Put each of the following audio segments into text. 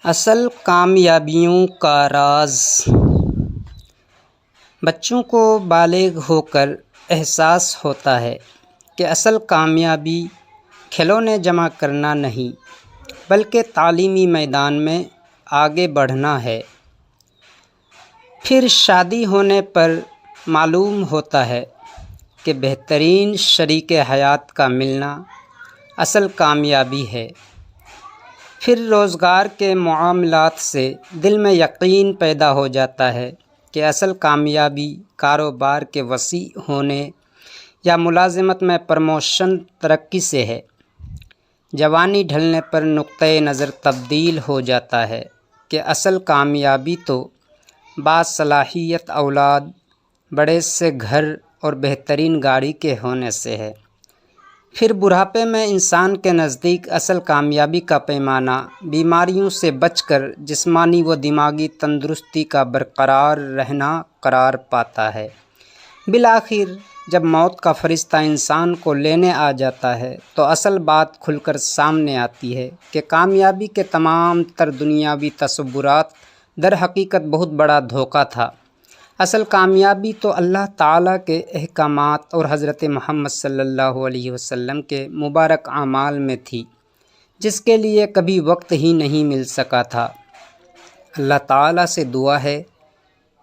اصل کامیابیوں کا راز۔ بچوں کو بالغ ہو کر احساس ہوتا ہے کہ اصل کامیابی کھلونے جمع کرنا نہیں بلکہ تعلیمی میدان میں آگے بڑھنا ہے۔ پھر شادی ہونے پر معلوم ہوتا ہے کہ بہترین شریک حیات کا ملنا اصل کامیابی ہے۔ پھر روزگار کے معاملات سے دل میں یقین پیدا ہو جاتا ہے کہ اصل کامیابی کاروبار کے وسیع ہونے یا ملازمت میں پروموشن ترقی سے ہے۔ جوانی ڈھلنے پر نقطۂ نظر تبدیل ہو جاتا ہے کہ اصل کامیابی تو باصلاحیت اولاد، بڑے سے گھر اور بہترین گاڑی کے ہونے سے ہے۔ پھر بڑھاپے میں انسان کے نزدیک اصل کامیابی کا پیمانہ بیماریوں سے بچ کر جسمانی و دماغی تندرستی کا برقرار رہنا قرار پاتا ہے۔ بالآخر جب موت کا فرشتہ انسان کو لینے آ جاتا ہے تو اصل بات کھل کر سامنے آتی ہے کہ کامیابی کے تمام تر دنیاوی تصورات در حقیقت بہت بڑا دھوکہ تھا۔ اصل کامیابی تو اللہ تعالیٰ کے احکامات اور حضرت محمد صلی اللہ علیہ وسلم کے مبارک اعمال میں تھی، جس کے لیے کبھی وقت ہی نہیں مل سکا تھا۔ اللہ تعالیٰ سے دعا ہے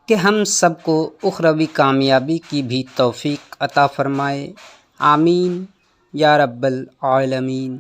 کہ ہم سب کو اخروی کامیابی کی بھی توفیق عطا فرمائے۔ آمین یا رب العالمین۔